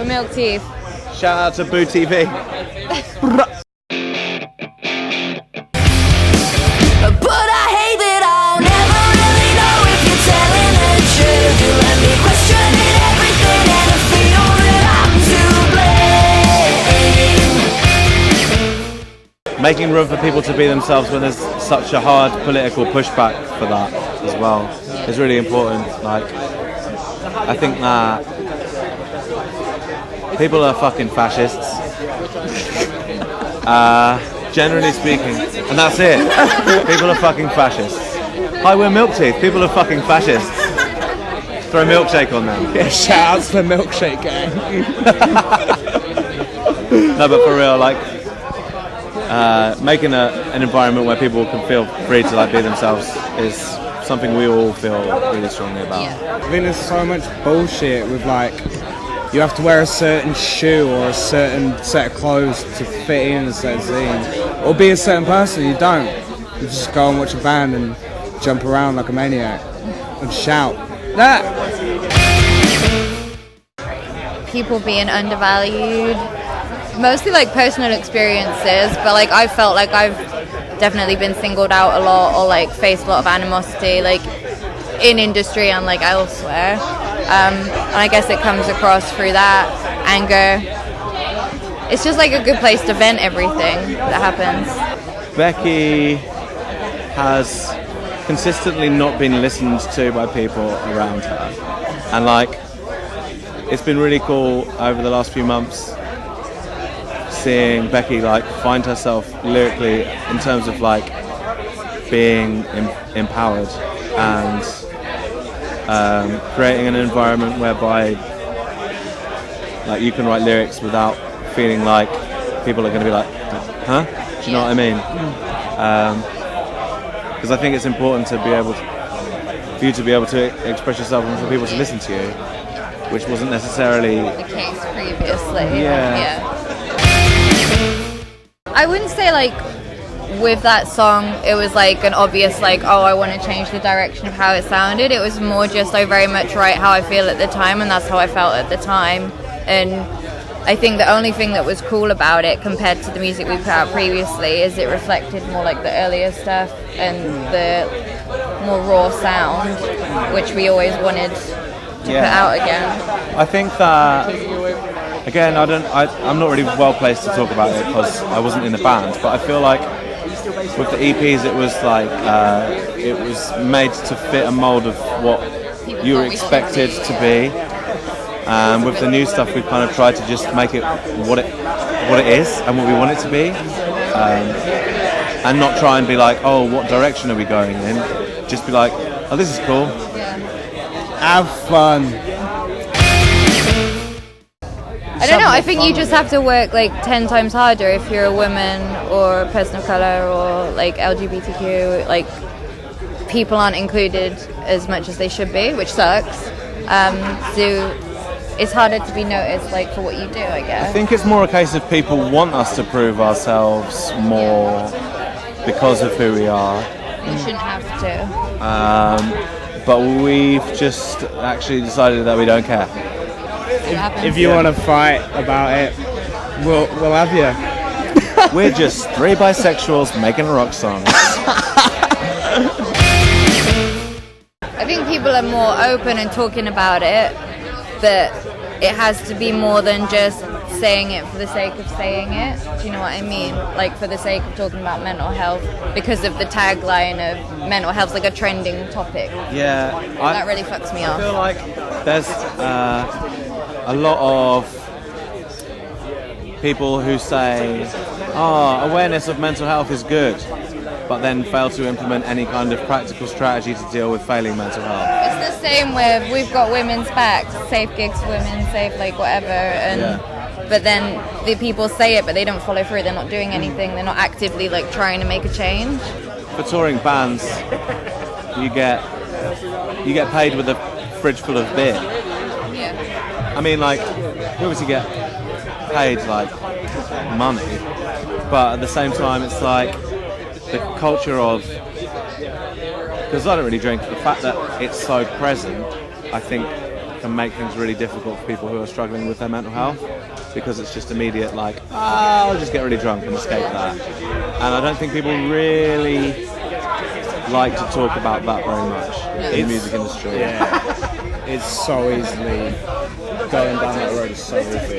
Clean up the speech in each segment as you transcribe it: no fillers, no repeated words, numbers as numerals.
For milk teeth. Shout out to BooTV. But I hate it all, never really know if you're telling the truth. You let me questioning everything and I feel that I'm to blame. Making room for people to be themselves when there's such a hard political pushback for that as well is really important. Like, I think that people are fucking fascists. Generally speaking, and that's it. People are fucking fascists. Hi, we're milk teeth. People are fucking fascists. Throw a milkshake on them. Yeah, shout out to the milkshake gang. No, but for real, like making an environment where people can feel free to like be themselves is something we all feel really strongly about. Yeah. I think there's so much bullshit with like you have to wear a certain shoe or a certain set of clothes to fit in a certain scene, or be a certain person. You don't. You just go and watch a band and jump around like a maniac and shout. That. People being undervalued. Mostly like personal experiences, but like I felt like I've definitely been singled out a lot or like faced a lot of animosity like in industry and like elsewhere. And I guess it comes across through that anger. It's just like a good place to vent everything that happens. Becky has consistently not been listened to by people around her, and like it's been really cool over the last few months seeing Becky like find herself lyrically in terms of like being empowered and creating an environment whereby like you can write lyrics without feeling like people are going to be like, huh? Do you know what I mean? Because I think it's important to be able to, for you to be able to express yourself and for people to listen to you, which wasn't necessarily The case previously. Yeah. I wouldn't say like with that song it was like an obvious like, oh, I want to change the direction of how it sounded. It was more just I very much write how I feel at the time, and that's how I felt at the time. And I think the only thing that was cool about it compared to the music we put out previously is it reflected more like the earlier stuff and the more raw sound, which we always wanted to put out again. I think that, again, I'm not really well placed to talk about it because I wasn't in the band, but I feel like with the EPs it was like, it was made to fit a mould of what you were expected to be. With the new stuff we've kind of tried to just make it what it is and what we want it to be. And not try and be like, oh, what direction are we going in? Just be like, oh, this is cool. Have fun. I don't know, I think you just have to work like 10 times harder if you're a woman or a person of colour or like LGBTQ, like people aren't included as much as they should be, which sucks. So it's harder to be noticed like for what you do, I guess. I think it's more a case of people want us to prove ourselves more because of who we are. You shouldn't have to. But we've just actually decided that we don't care. If you want to fight about it, we'll have you. We're just three bisexuals making a rock song. I think people are more open and talking about it, but it has to be more than just saying it for the sake of saying it. Do you know what I mean? Like for the sake of talking about mental health, because of the tagline of mental health's like a trending topic. Yeah, That really fucks me I off. feel like there's a lot of people who say, oh, awareness of mental health is good, but then fail to implement any kind of practical strategy to deal with failing mental health. It's the same with we've got women's backs, safe gigs for women, safe like whatever, and but then the people say it but they don't follow through. They're not doing anything. They're not actively like trying to make a change. For touring bands, you get paid with a fridge full of beer. Yeah. I mean, like, you obviously get paid like money, but at the same time it's like the culture of, because I don't really drink, the fact that it's so present, I think can make things really difficult for people who are struggling with their mental health, because it's just immediate, like, I'll just get really drunk and escape that. And I don't think people really like to talk about that very much in the music industry. Yeah, it's so easily going down that road is so easy.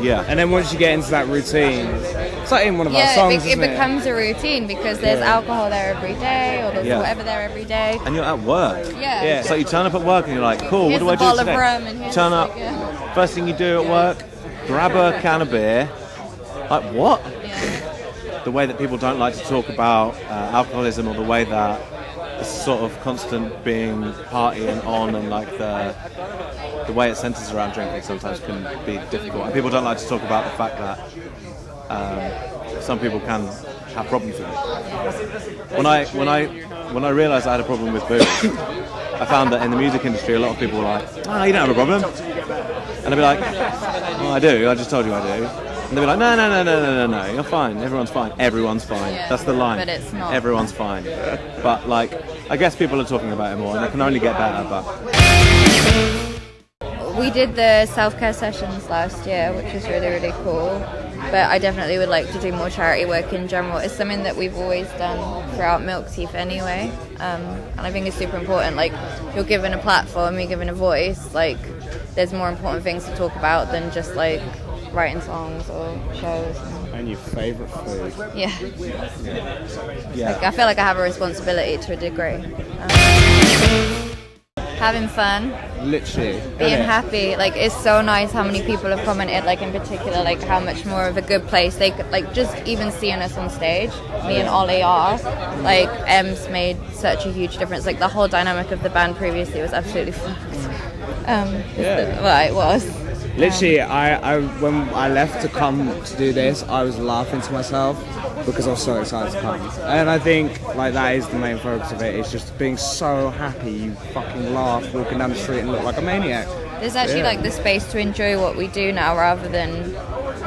Yeah. And then once you get into that routine, it's like in one of our songs, it becomes a routine because there's alcohol there every day, or there's whatever there every day. And you're at work. Yeah. So you turn up at work and you're like, cool, Here's what do a I do bottle today? of rum and here's Turn a up, stick, first thing you do at work, grab a can of beer. Like, what? Yeah. The way that people don't like to talk about alcoholism, or the way that it's sort of constant being partying on, and like the way it centres around drinking sometimes can be difficult. And people don't like to talk about the fact that some people can have problems with it. When I realised I had a problem with booze, I found that in the music industry a lot of people were like, "Oh, you don't have a problem," and I'd be like, "Well, I do. I just told you I do." And they'd be like, no, you're fine. Everyone's fine. Everyone's fine. Yeah, That's the line. but it's not. Everyone's fine. But like, I guess people are talking about it more, and it can only get better. But We did the self-care sessions last year, which was really, really cool. But I definitely would like to do more charity work in general. It's something that we've always done throughout Milk Teeth anyway. And I think it's super important. Like, you're given a platform, you're given a voice. Like, there's more important things to talk about than just like writing songs or shows. And your favourite food. Yeah. yeah, Like, I feel like I have a responsibility to a degree. Having fun, Literally. being innit? happy. Like, it's so nice how many people have commented, like in particular, like how much more of a good place they could, like, just even seeing us on stage, me and Ollie are, like, M's made such a huge difference. Like, the whole dynamic of the band previously was absolutely fucked. Well, it was. Literally, I when I left to come to do this, I was laughing to myself because I was so excited to come. And I think like that is the main focus of it. It's just being so happy you fucking laugh walking down the street and look like a maniac. There's actually like the space to enjoy what we do now, rather than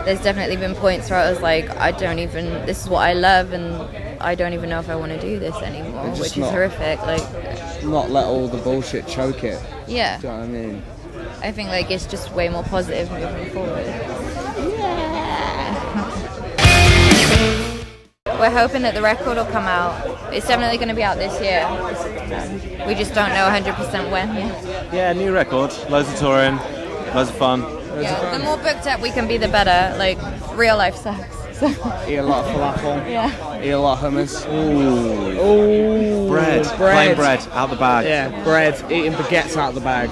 there's definitely been points where I was like, this is what I love, and I don't even know if I want to do this anymore, Just which is not. horrific. Like, Not let all the bullshit choke it. yeah, Do you know what I mean? I think like it's just way more positive moving forward. We're hoping that the record will come out. It's definitely going to be out this year. We just don't know 100% when yet. yeah, new record, loads of touring, loads of fun. Yeah, the more booked up we can be, the better. Like, real life sucks. So, Eat a lot of falafel. yeah. Eat a lot of hummus. Ooh, bread, plain bread, out the bag. Yeah, bread. Eating baguettes out of the bag.